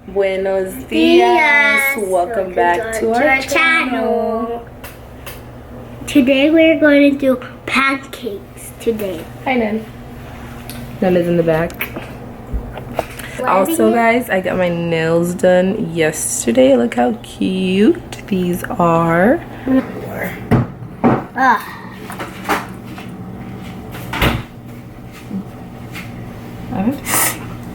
Buenos dias. Welcome back to our channel. Today we're going to do pancakes today. Hi, Nan. Nan is in the back. Also, guys, I got my nails done yesterday. Look how cute these are.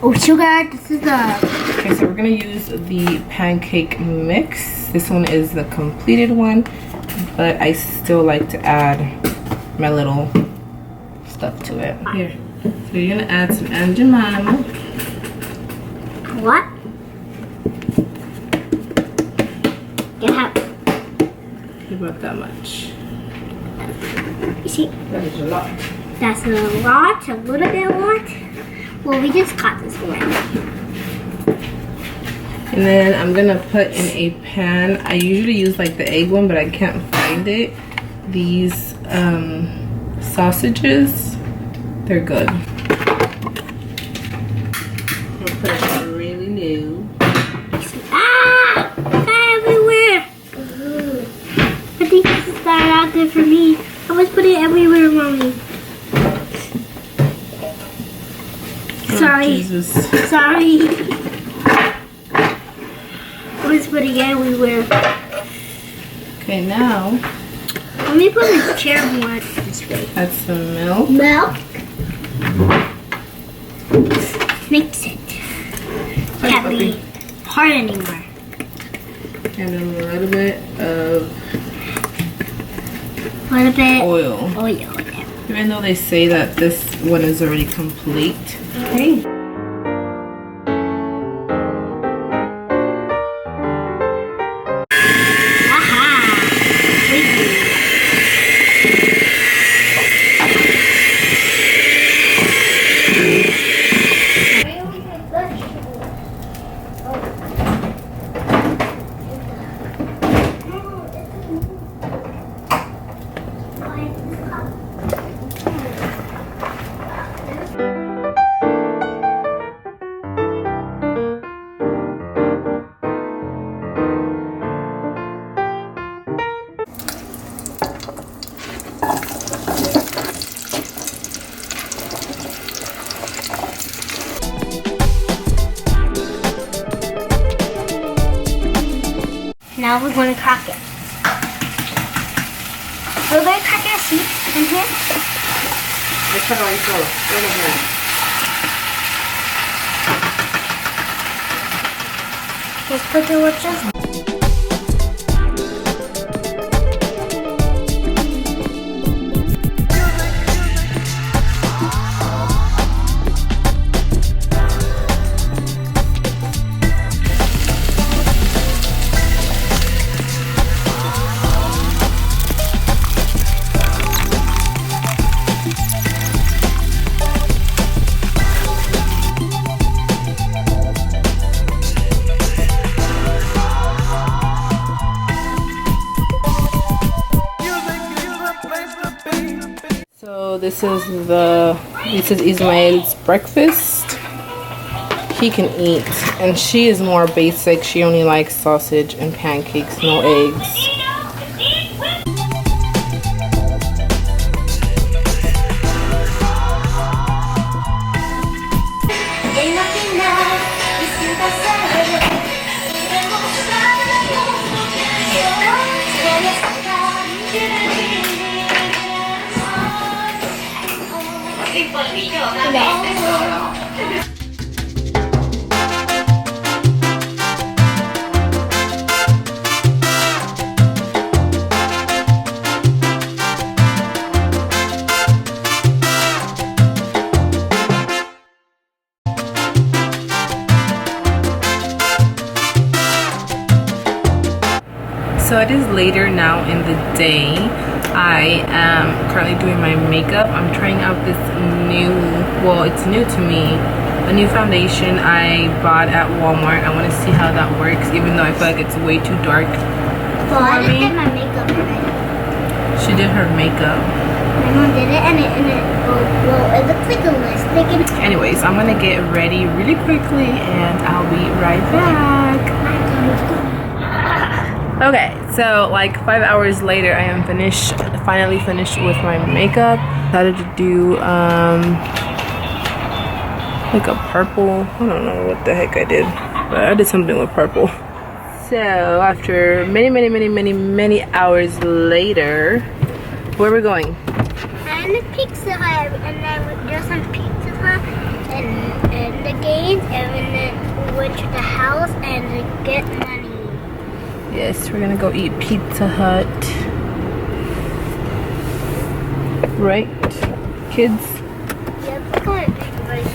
Oh, sugar, this is the... Okay, so we're gonna use the pancake mix. This one is the completed one, but I still like to add my little stuff to it. Here, so you're gonna add some Aunt Jemima. What? Yeah. About that much. You see? That is a lot. That's a lot, a little bit a lot. Well, we just got this one. And then I'm gonna put in a pan. I usually use like the egg one, but I can't find it. These sausages, they're good. I'll put it really new. Ah! Got everywhere! I think this is not good for me. I must put it everywhere, Mommy. Sorry. Jesus. Sorry. I was putting it everywhere. Okay, now Let me put the chair more this way. add some milk. Milk. Mix it. Can't be hard anymore. And a little bit of oil. Oil. Even though they say that this one is already complete. Okay. Now we're going to crack it. We're going to crack our seeds in here. Let's put the watches. So this is Ismael's breakfast. He can eat, and she is more basic. She only likes sausage and pancakes, no eggs. So it is later now in the day. I am currently doing my makeup. I'm trying out this new, well, it's new to me, a new foundation I bought at Walmart. I want to see how that works, even though I feel like it's way too dark Well, I for just me. did my makeup already. She did her makeup. My mom did it, and it looks like a list. Anyways, I'm gonna get ready really quickly and I'll be right back. Okay, so like 5 hours later, I am finally finished with my makeup. Decided to do like a purple. I don't know what the heck I did, but I did something with purple. So after many hours later, where are we going? And the Pizza Hut, and then we go some Pizza Hut and the games, and then we went to the house and get money. Yes, we're gonna go eat Pizza Hut. Right, kids? Yep, we're going to big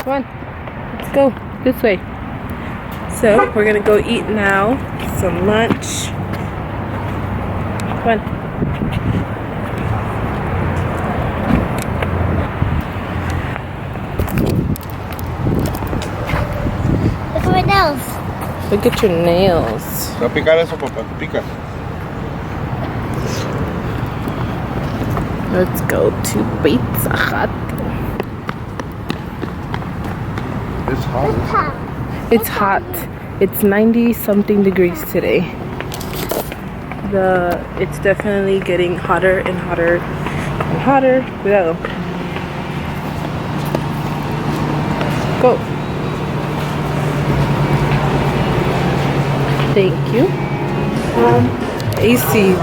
Come on, let's go this way. So we're gonna go eat now, some lunch. Come on. Look at my nails. Look at your nails. Va a picar eso, papá. Pica. Let's go to Pizza Hut. It's hot. It's hot. It's 90 something degrees today. It's definitely getting hotter and hotter and hotter. Cuidado. Go. Thank you. AC.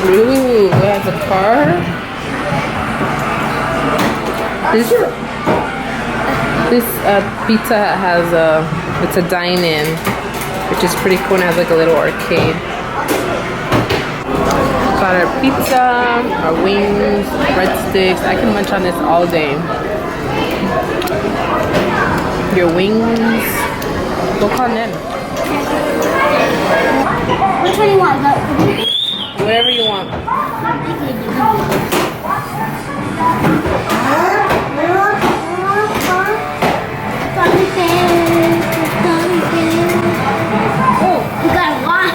Ooh, it has a car. This pizza has it's a dine-in, which is pretty cool and has like a little arcade. Got our pizza, our wings, breadsticks. I can munch on this all day. Your wings. Go on in. Which one do you want? Whatever you want. Oh, you got a lot.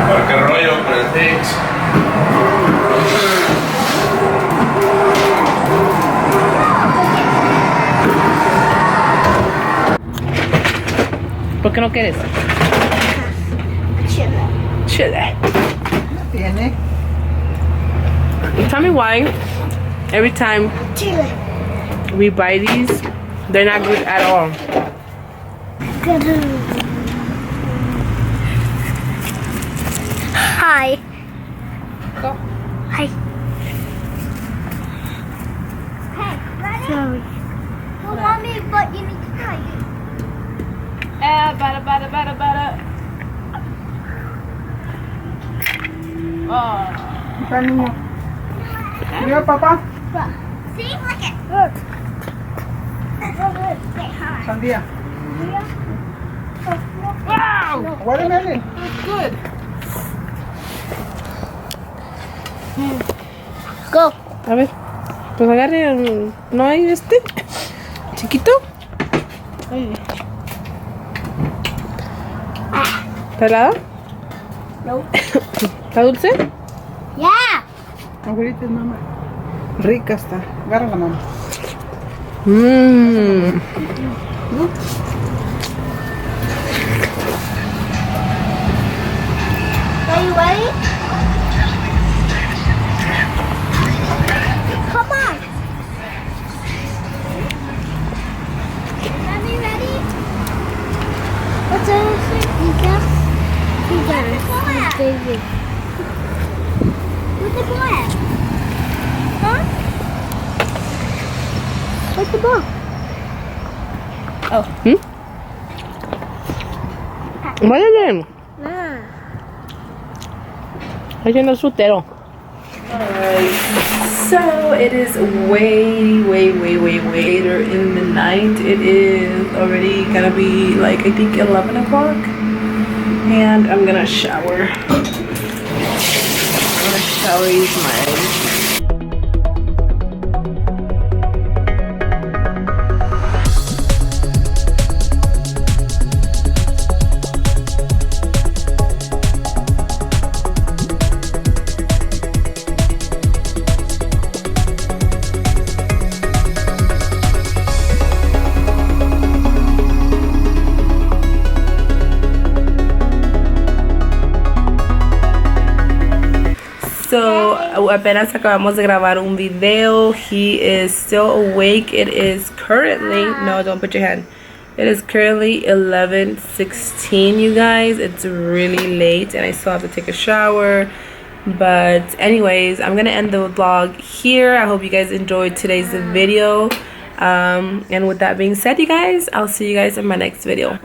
Porque rollo con el Fix. ¿Por qué no quieres? Chile. Tiene. Tell me why every time Chile. we buy these, they're not good at all. Hi. Go. Hi. Hey, ready? Sorry. Well, mommy, but you need to try it. Bada. Oh. Acá, niño. Mira, papá. See, look it. Look. Sandía. Wow! Watermelon. That's good. Go. A ver, pues agarre, ¿no hay chiquito? Ay. ¿Está helada? No. ¿Está dulce? Yeah. Abuelita es mamá. Rica está. Agarra la mamá. Mmm. Are you ready? Come on. Mommy, ready? What's that? Pizza? Pizza. Baby. Where's the ball at? Huh? Where's the ball? Oh. Muévele. Ah. Ahí tiene el frutero. Alright, so it is way later in the night. It is already gonna be like, I think 11 o'clock. And I'm gonna shower. I'm gonna shower, use my So apenas acabamos de grabar un video. He is still awake. It is currently, no, don't put your hand. It is currently 11:16, you guys. It's really late and I still have to take a shower. But anyways, I'm gonna end the vlog here. I hope you guys enjoyed today's video. And with that being said, you guys, I'll see you guys in my next video.